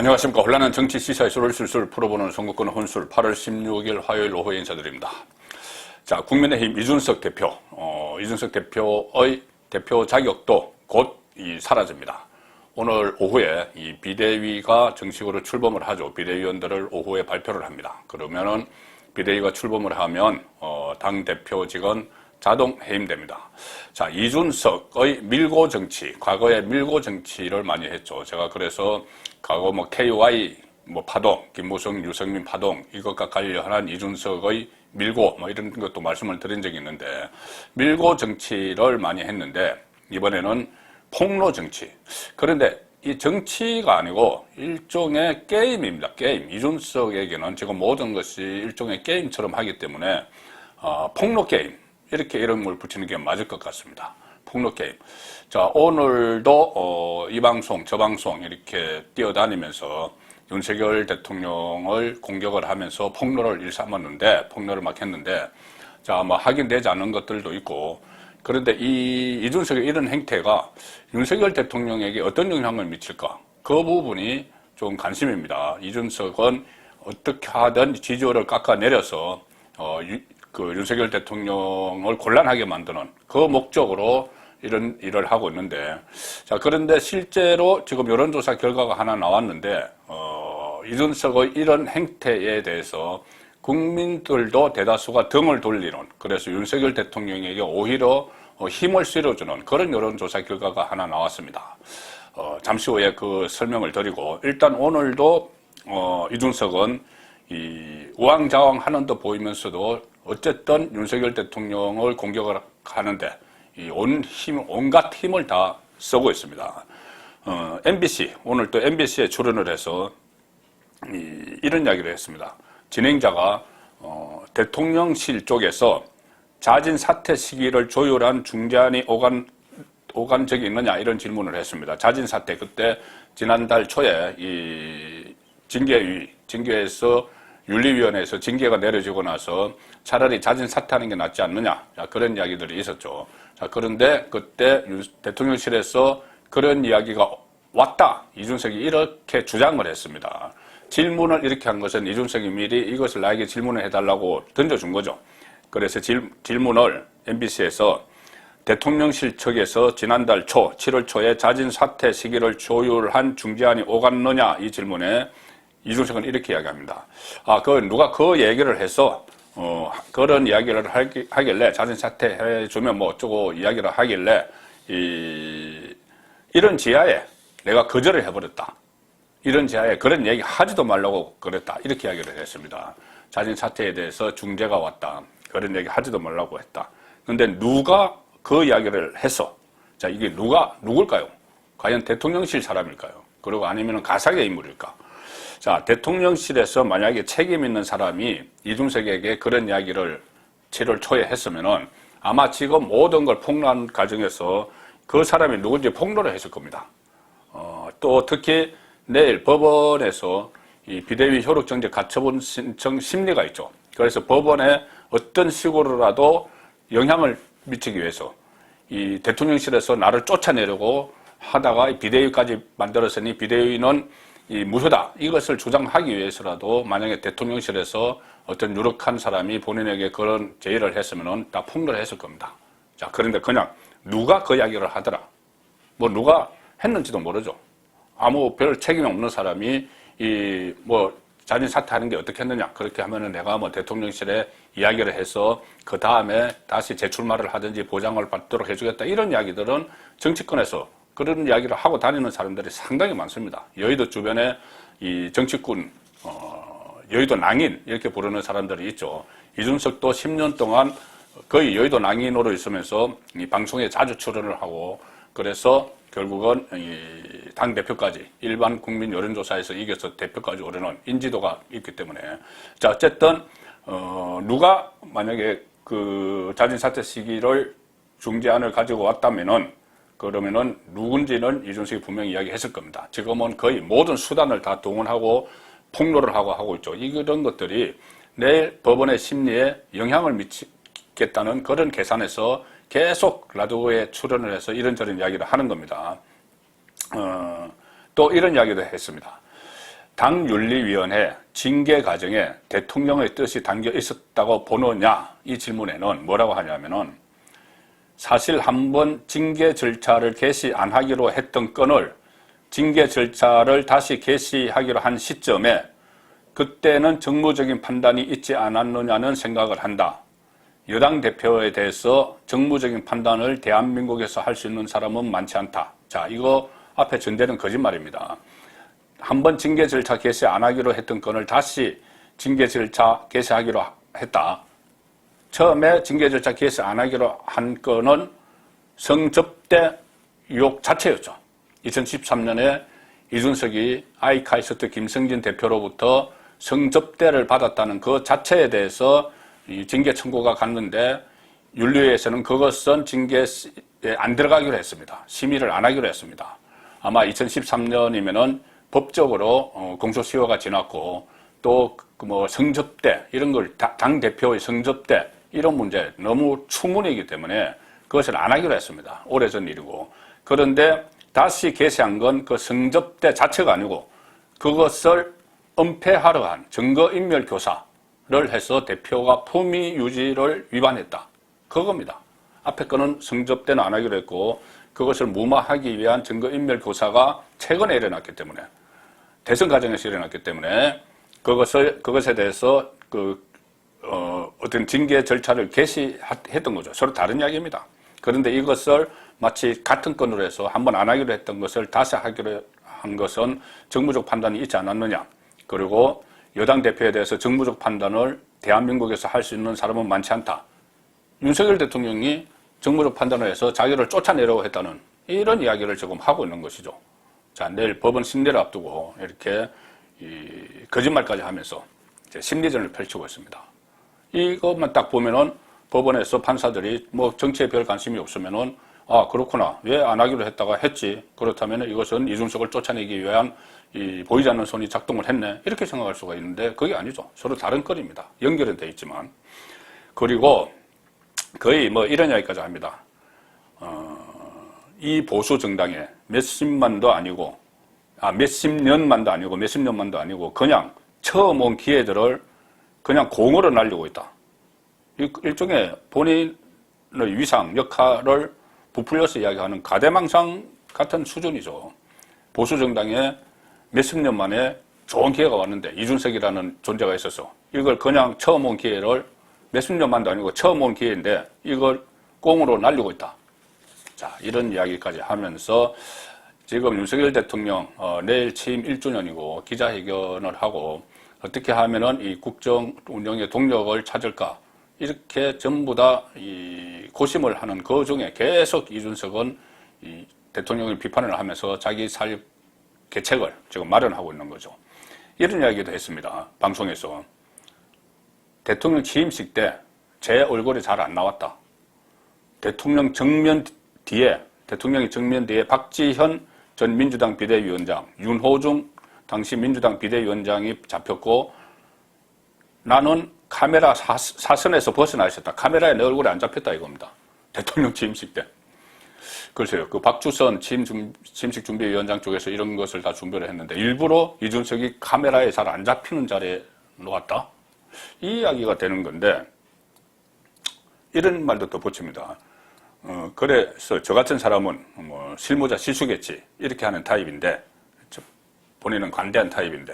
안녕하십니까. 혼란한 정치 시사 이슈를 술술 풀어보는 선거권 혼술 8월 16일 화요일 오후에 인사드립니다. 자, 국민의힘 이준석 대표, 이준석 대표의 대표 자격도 곧 사라집니다. 오늘 오후에 이 비대위가 정식으로 출범을 하죠. 비대위원들을 오후에 발표를 합니다. 그러면은 비대위가 출범을 하면 당 대표직은 자동 해임됩니다. 자, 이준석의 밀고 정치, 과거에 밀고 정치를 많이 했죠. 제가 그래서 과거 KY 파동, 김무성, 유승민 파동 이것과 관련한 이준석의 밀고 이런 것도 말씀을 드린 적이 있는데, 밀고 정치를 많이 했는데 이번에는 폭로 정치. 그런데 이 정치가 아니고 일종의 게임입니다. 게임. 이준석에게는 지금 모든 것이 일종의 게임처럼 하기 때문에 폭로 게임. 이렇게 이름을 붙이는 게 맞을 것 같습니다. 폭로게임. 자, 오늘도 이 방송, 저 방송 이렇게 뛰어다니면서 윤석열 대통령을 공격을 하면서 폭로를 일삼았는데, 폭로를 막 했는데, 자, 확인되지 않은 것들도 있고, 그런데 이준석의 이런 행태가 윤석열 대통령에게 어떤 영향을 미칠까? 그 부분이 좀 관심입니다. 이준석은 어떻게 하든 지지율을 깎아내려서, 윤석열 대통령을 곤란하게 만드는 그 목적으로 이런 일을 하고 있는데, 자, 그런데 실제로 지금 여론조사 결과가 하나 나왔는데, 이준석의 이런 행태에 대해서 국민들도 대다수가 등을 돌리는, 그래서 윤석열 대통령에게 오히려 힘을 실어주는 그런 여론조사 결과가 하나 나왔습니다. 잠시 후에 그 설명을 드리고, 일단 오늘도, 이준석은 우왕좌왕 하는 듯 보이면서도 어쨌든 윤석열 대통령을 공격을 하는데 온갖 힘을 다 쓰고 있습니다. MBC, 오늘 또 MBC에 출연을 해서 이런 이야기를 했습니다. 진행자가 대통령실 쪽에서 자진 사퇴 시기를 조율한 중재안이 오간 적이 있느냐 이런 질문을 했습니다. 자진 사퇴, 그때 지난달 초에 이 징계에서 윤리위원회에서 징계가 내려지고 나서 차라리 자진 사퇴하는 게 낫지 않느냐, 자, 그런 이야기들이 있었죠. 자, 그런데 그때 대통령실에서 그런 이야기가 왔다, 이준석이 이렇게 주장을 했습니다. 질문을 이렇게 한 것은 이준석이 미리 이것을 나에게 질문을 해달라고 던져준 거죠. 그래서 질문을 MBC에서 대통령실 측에서 지난달 7월 초에 자진 사퇴 시기를 조율한 중재안이 오갔느냐, 이 질문에 이준석은 이렇게 이야기합니다. 누가 그 얘기를 해서, 그런 이야기를 하길래, 자진 사퇴해주면 어쩌고 이야기를 하길래, 이런 지하에 내가 거절을 해버렸다. 이런 지하에 그런 얘기 하지도 말라고 그랬다. 이렇게 이야기를 했습니다. 자진 사퇴에 대해서 중재가 왔다. 그런 얘기 하지도 말라고 했다. 근데 누가 그 이야기를 해서, 자, 이게 누굴까요? 과연 대통령실 사람일까요? 그리고 아니면 가상의 인물일까? 자, 대통령실에서 만약에 책임 있는 사람이 이준석에게 그런 이야기를 7월 초에 했으면은 아마 지금 모든 걸 폭로한 과정에서 그 사람이 누군지 폭로를 했을 겁니다. 또 특히 내일 법원에서 이 비대위 효력정지 가처분 신청 심리가 있죠. 그래서 법원에 어떤 식으로라도 영향을 미치기 위해서 이 대통령실에서 나를 쫓아내려고 하다가 비대위까지 만들었으니 비대위는 무효다, 이것을 주장하기 위해서라도 만약에 대통령실에서 어떤 유력한 사람이 본인에게 그런 제의를 했으면 다 폭로를 했을 겁니다. 자, 그런데 그냥 누가 그 이야기를 하더라, 누가 했는지도 모르죠. 아무 별 책임이 없는 사람이 자진 사퇴하는 게 어떻게 했느냐, 그렇게 하면은 내가 대통령실에 이야기를 해서 그 다음에 다시 재출마를 하든지 보장을 받도록 해주겠다, 이런 이야기들은 정치권에서 그런 이야기를 하고 다니는 사람들이 상당히 많습니다. 여의도 주변에 이 정치꾼, 여의도 낭인 이렇게 부르는 사람들이 있죠. 이준석도 10년 동안 거의 여의도 낭인으로 있으면서 이 방송에 자주 출연을 하고, 그래서 결국은 이 당대표까지 일반 국민 여론조사에서 이겨서 대표까지 오르는 인지도가 있기 때문에, 자, 어쨌든 누가 만약에 그 자진 사퇴 시기를 중재안을 가지고 왔다면은, 그러면은 누군지는 이준석이 분명히 이야기했을 겁니다. 지금은 거의 모든 수단을 다 동원하고 폭로를 하고 있죠. 이런 것들이 내일 법원의 심리에 영향을 미치겠다는 그런 계산에서 계속 라디오에 출연을 해서 이런저런 이야기를 하는 겁니다. 또 이런 이야기도 했습니다. 당윤리위원회 징계 과정에 대통령의 뜻이 담겨 있었다고 보느냐, 이 질문에는 뭐라고 하냐면은, 사실 한번 징계 절차를 개시 안 하기로 했던 건을 징계 절차를 다시 개시하기로 한 시점에 그때는 정무적인 판단이 있지 않았느냐는 생각을 한다. 여당 대표에 대해서 정무적인 판단을 대한민국에서 할 수 있는 사람은 많지 않다. 자, 이거 앞에 전제는 거짓말입니다. 한번 징계 절차 개시 안 하기로 했던 건을 다시 징계 절차 개시하기로 했다. 처음에 징계 절차 개시 안 하기로 한 건은 성접대 의혹 자체였죠. 2013년에 이준석이 아이카이스트 김성진 대표로부터 성접대를 받았다는 그 자체에 대해서 이 징계 청구가 갔는데, 윤리위에서는 그것은 징계에 안 들어가기로 했습니다. 심의를 안 하기로 했습니다. 아마 2013년이면은 법적으로 공소시효가 지났고, 또 뭐 성접대 이런 걸 당 대표의 성접대 이런 문제 너무 추문이기 때문에 그것을 안 하기로 했습니다. 오래전 일이고. 그런데 다시 개시한 건 그 성접대 자체가 아니고 그것을 은폐하러 한 증거인멸 교사를 해서 대표가 품위 유지를 위반했다. 그겁니다. 앞에 거는 성접대는 안 하기로 했고, 그것을 무마하기 위한 증거인멸 교사가 최근에 일어났기 때문에, 대선 과정에서 일어났기 때문에 그것에 대해서 어떤 징계 절차를 개시했던 거죠. 서로 다른 이야기입니다. 그런데 이것을 마치 같은 건으로 해서 한번 안 하기로 했던 것을 다시 하기로 한 것은 정무적 판단이 있지 않았느냐. 그리고 여당 대표에 대해서 정무적 판단을 대한민국에서 할 수 있는 사람은 많지 않다. 윤석열 대통령이 정무적 판단을 해서 자기를 쫓아내려고 했다는 이런 이야기를 지금 하고 있는 것이죠. 자, 내일 법원 심리를 앞두고 이렇게 거짓말까지 하면서 이제 심리전을 펼치고 있습니다. 이것만 딱 보면은 법원에서 판사들이 뭐 정치에 별 관심이 없으면은, 아, 그렇구나. 왜 안 하기로 했다가 했지. 그렇다면 이것은 이준석을 쫓아내기 위한 보이지 않는 손이 작동을 했네. 이렇게 생각할 수가 있는데 그게 아니죠. 서로 다른 건입니다. 연결은 돼 있지만. 그리고 거의 뭐 이런 이야기까지 합니다. 이 보수 정당에 몇십만도 아니고, 몇십 년만도 아니고 몇십 년만도 아니고 그냥 처음 온 기회들을 그냥 공으로 날리고 있다. 일종의 본인의 위상, 역할을 부풀려서 이야기하는 가대망상 같은 수준이죠. 보수 정당에 몇십 년 만에 좋은 기회가 왔는데, 이준석이라는 존재가 있어서 이걸 그냥 처음 온 기회를, 몇십 년만도 아니고 처음 온 기회인데 이걸 꽁으로 날리고 있다. 자, 이런 이야기까지 하면서 지금 윤석열 대통령 내일 취임 1주년이고 기자회견을 하고, 어떻게 하면은 이 국정 운영의 동력을 찾을까, 이렇게 전부 다 이 고심을 하는 그 중에 계속 이준석은 이 대통령의 비판을 하면서 자기 살 계책을 지금 마련하고 있는 거죠. 이런 이야기도 했습니다. 방송에서. 대통령 취임식 때 제 얼굴이 잘 안 나왔다. 대통령이 정면 뒤에 박지현 전 민주당 비대위원장, 윤호중 당시 민주당 비대위원장이 잡혔고, 나는 카메라 사선에서 벗어나 있었다. 카메라에 내 얼굴이 안 잡혔다 이겁니다. 대통령 취임식 때. 글쎄요, 그 박주선 취임식 준비위원장 쪽에서 이런 것을 다 준비를 했는데 일부러 이준석이 카메라에 잘 안 잡히는 자리에 놓았다? 이 이야기가 되는 건데, 이런 말도 또 붙입니다. 그래서 저 같은 사람은 뭐 실무자 실수겠지 이렇게 하는 타입인데, 본인은 관대한 타입인데,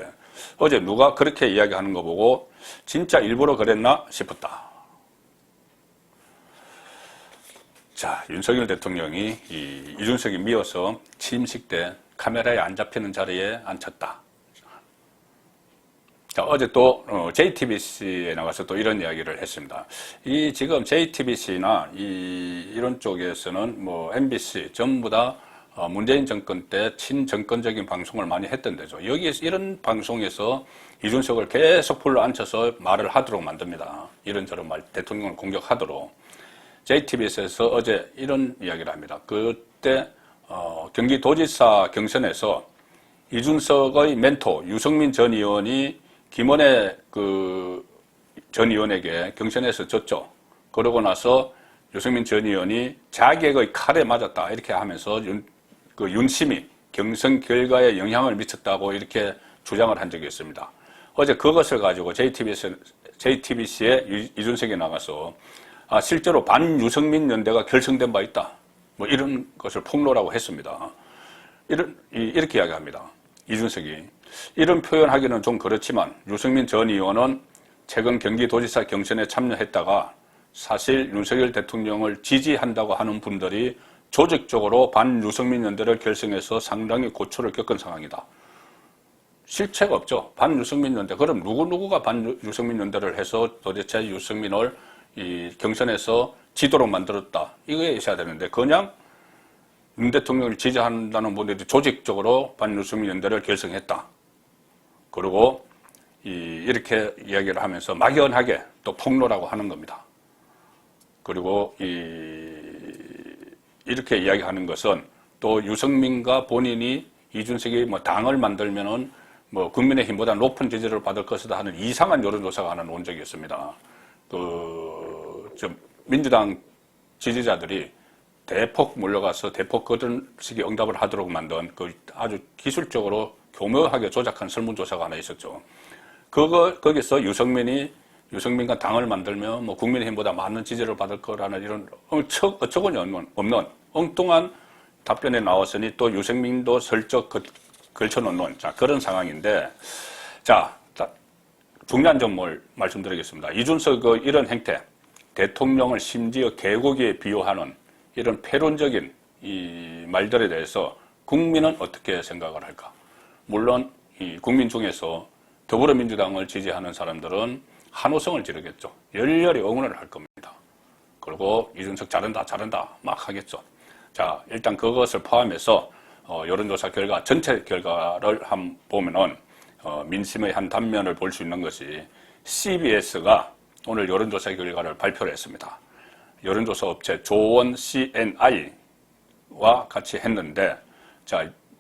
어제 누가 그렇게 이야기하는 거 보고 진짜 일부러 그랬나 싶었다. 자, 윤석열 대통령이 이준석이 미워서 취임식 때 카메라에 안 잡히는 자리에 앉혔다. 자, 어제 또 JTBC에 나가서 또 이런 이야기를 했습니다. 지금 JTBC나 이런 쪽에서는 뭐 MBC 전부 다 문재인 정권 때 친정권적인 방송을 많이 했던 데죠. 여기에서 이런 방송에서 이준석을 계속 불러 앉혀서 말을 하도록 만듭니다. 이런저런 말, 대통령을 공격하도록. JTBC에서 어제 이런 이야기를 합니다. 그때 경기도지사 경선에서 이준석의 멘토 유승민 전 의원이 김원혜 전 의원에게 경선에서 졌죠. 그러고 나서 유승민 전 의원이 자객의 칼에 맞았다 이렇게 하면서 윤심이 경선 결과에 영향을 미쳤다고 이렇게 주장을 한 적이 있습니다. 어제 그것을 가지고 JTBC에 이준석이 나가서 실제로 반유승민 연대가 결성된 바 있다. 뭐 이런 것을 폭로라고 했습니다. 이렇게 이야기합니다. 이준석이. 이런 표현하기는 좀 그렇지만 유승민 전 의원은 최근 경기도지사 경선에 참여했다가 사실 윤석열 대통령을 지지한다고 하는 분들이 조직적으로 반유승민 연대를 결성해서 상당히 고초를 겪은 상황이다. 실체가 없죠. 반유승민 연대. 그럼 누구가 반유승민 연대를 해서 도대체 유승민을 이 경선에서 지도록 만들었다. 이거에 있어야 되는데 그냥 윤 대통령을 지지한다는 분들이 조직적으로 반유승민 연대를 결성했다. 그리고 이렇게 이야기를 하면서 막연하게 또 폭로라고 하는 겁니다. 그리고 이렇게 이야기하는 것은 또 유승민과 본인이 이준석이 뭐 당을 만들면은 뭐 국민의힘보다 높은 지지를 받을 것이다 하는 이상한 여론조사가 하나 온 적이 있습니다. 민주당 지지자들이 대폭 몰려가서 대폭 거듭식의 응답을 하도록 만든 그 아주 기술적으로 교묘하게 조작한 설문조사가 하나 있었죠. 거기서 유승민과 당을 만들면 뭐 국민의힘보다 많은 지지를 받을 거라는 이런 어처구니 없는 엉뚱한 답변에 나왔으니 또 유승민도 슬쩍 걸쳐놓는 그런 상황인데 중요한 점을 말씀드리겠습니다. 이준석의 이런 행태, 대통령을 심지어 개고기에 비유하는 이런 패론적인 이 말들에 대해서 국민은 어떻게 생각을 할까? 물론 이 국민 중에서 더불어민주당을 지지하는 사람들은 환호성을 지르겠죠. 열렬히 응원을 할 겁니다. 그리고 이준석 잘한다 막 하겠죠. 일단 그것을 포함해서 여론조사 결과, 전체 결과를 한번 보면은 민심의 한 단면을 볼 수 있는 것이 CBS가 오늘 여론조사 결과를 발표를 했습니다. 여론조사 업체 조원 CNI와 같이 했는데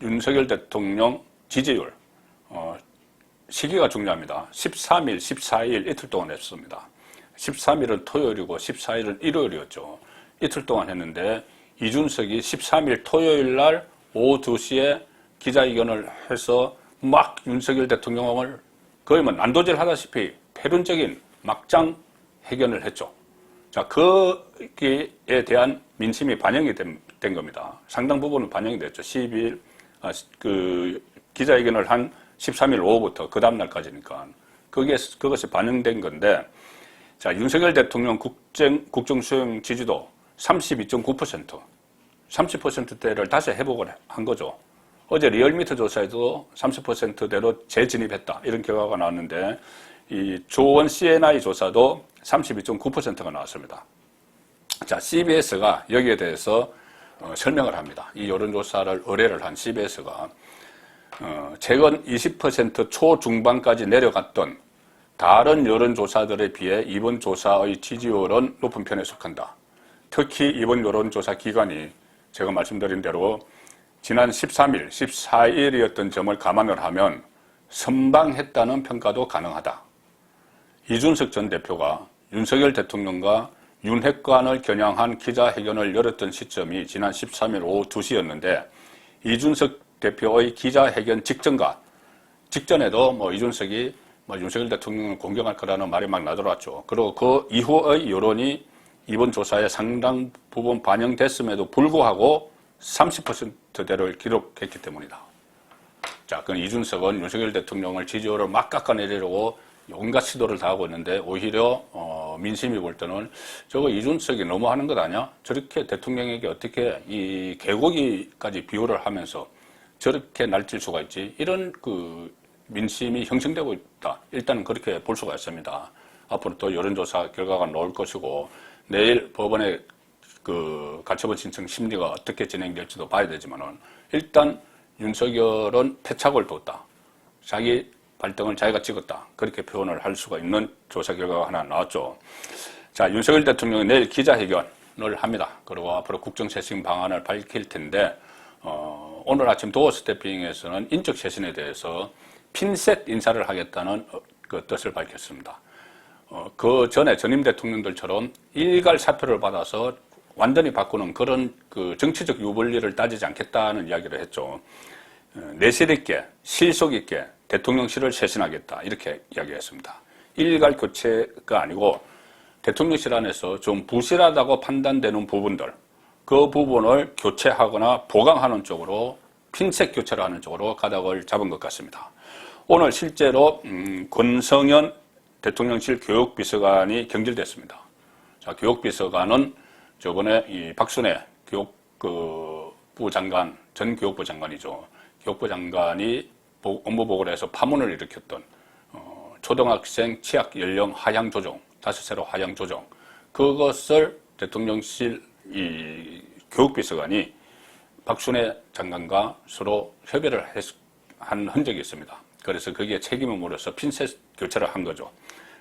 윤석열 대통령 지지율 시기가 중요합니다. 13일, 14일 이틀 동안 했습니다. 13일은 토요일이고 14일은 일요일이었죠. 이틀 동안 했는데 이준석이 13일 토요일 날 오후 2시에 기자회견을 해서 막 윤석열 대통령을 거의 뭐 난도질 하다시피 패륜적인 막장 회견을 했죠. 거기에 대한 민심이 반영이 된 겁니다. 상당 부분은 반영이 됐죠. 12일, 기자회견을 한 13일 오후부터 그 다음날까지니까. 그것이 반영된 건데, 윤석열 대통령 국정 수행 지지도 32.9%, 30%대를 다시 회복을 한 거죠. 어제 리얼미터 조사에도 30%대로 재진입했다. 이런 결과가 나왔는데, 이 조원 CNI 조사도 32.9%가 나왔습니다. CBS가 여기에 대해서 설명을 합니다. 이 여론조사를 의뢰를 한 CBS가 최근 20% 초중반까지 내려갔던 다른 여론조사들에 비해 이번 조사의 지지율은 높은 편에 속한다. 특히 이번 여론조사 기간이 제가 말씀드린 대로 지난 13일, 14일이었던 점을 감안을 하면 선방했다는 평가도 가능하다. 이준석 전 대표가 윤석열 대통령과 윤핵관을 겨냥한 기자회견을 열었던 시점이 지난 13일 오후 2시였는데 이준석 대표의 기자회견 직전에도 이준석이 윤석열 대통령을 공격할 거라는 말이 막 나돌았죠. 그리고 그 이후의 여론이 이번 조사에 상당 부분 반영됐음에도 불구하고 30%대를 기록했기 때문이다. 그건 이준석은 윤석열 대통령을 지지율을 막 깎아내리려고 온갖 시도를 다 하고 있는데 오히려 민심이 볼 때는 저거 이준석이 너무하는 것 아니야? 저렇게 대통령에게 어떻게 이 개고기까지 비유를 하면서 저렇게 날뛸 수가 있지? 이런 민심이 형성되고 있다. 일단은 그렇게 볼 수가 있습니다. 앞으로 또 여론조사 결과가 나올 것이고 내일 법원의 가처분 신청 심리가 어떻게 진행될지도 봐야 되지만은 일단 윤석열은 패착을 뒀다. 자기 발등을 자기가 찍었다. 그렇게 표현을 할 수가 있는 조사 결과가 하나 나왔죠. 윤석열 대통령이 내일 기자회견을 합니다. 그리고 앞으로 국정쇄신 방안을 밝힐 텐데 오늘 아침 도어 스태핑에서는 인적 쇄신에 대해서 핀셋 인사를 하겠다는 그 뜻을 밝혔습니다. 그 전에 전임 대통령들처럼 일괄 사표를 받아서 완전히 바꾸는 그런 정치적 유불리를 따지지 않겠다는 이야기를 했죠. 내실 있게, 실속 있게 대통령실을 쇄신하겠다 이렇게 이야기했습니다. 일갈 교체가 아니고 대통령실 안에서 좀 부실하다고 판단되는 부분들, 그 부분을 교체하거나 보강하는 쪽으로, 핀셋 교체를 하는 쪽으로 가닥을 잡은 것 같습니다. 오늘 실제로 권성현 대통령실 교육비서관이 경질됐습니다. 자, 교육비서관은 저번에 이 박순애 교육부 장관, 전 교육부 장관이죠. 교육부 장관이 업무보고를 해서 파문을 일으켰던 초등학생 취약 연령 하향 조정, 5세로 하향 조정, 그것을 대통령실 이 교육비서관이 박순애 장관과 서로 협의를 한 흔적이 있습니다. 그래서 거기에 책임을 물어서 핀셋 교체를 한 거죠.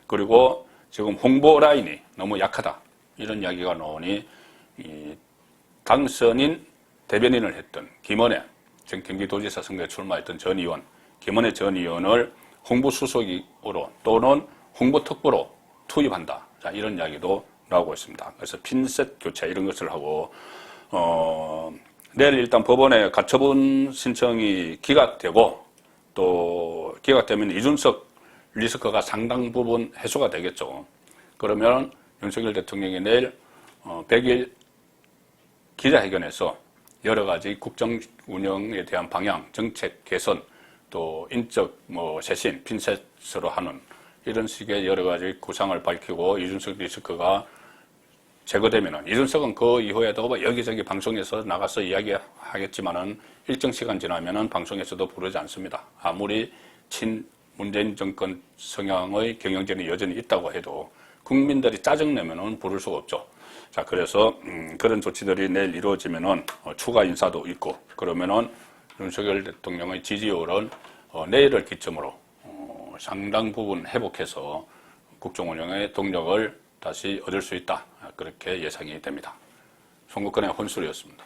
그리고 지금 홍보 라인이 너무 약하다 이런 이야기가 나오니 이 당선인 대변인을 했던 김은혜 전 경기도지사 선거에 출마했던 전 의원, 김은혜 전 의원을 홍보수석으로 또는 홍보특보로 투입한다. 자, 이런 이야기도 나오고 있습니다. 그래서 핀셋 교체 이런 것을 하고 내일 일단 법원에 가처분 신청이 기각되고 또 기각되면 이준석 리스크가 상당 부분 해소가 되겠죠. 그러면 윤석열 대통령이 내일 100일 기자회견에서 여러 가지 국정 운영에 대한 방향, 정책 개선, 또 인적 쇄신, 핀셋으로 하는 이런 식의 여러 가지 구상을 밝히고 이준석 리스크가 제거되면은, 이준석은 그 이후에도 여기저기 방송에서 나가서 이야기하겠지만은 일정 시간 지나면은 방송에서도 부르지 않습니다. 아무리 문재인 정권 성향의 경영진이 여전히 있다고 해도 국민들이 짜증내면은 부를 수가 없죠. 자, 그래서 그런 조치들이 내일 이루어지면은 추가 인사도 있고, 그러면은 윤석열 대통령의 지지율은 내일을 기점으로 상당 부분 회복해서 국정 운영의 동력을 다시 얻을 수 있다. 그렇게 예상이 됩니다. 송국근의 혼술이었습니다.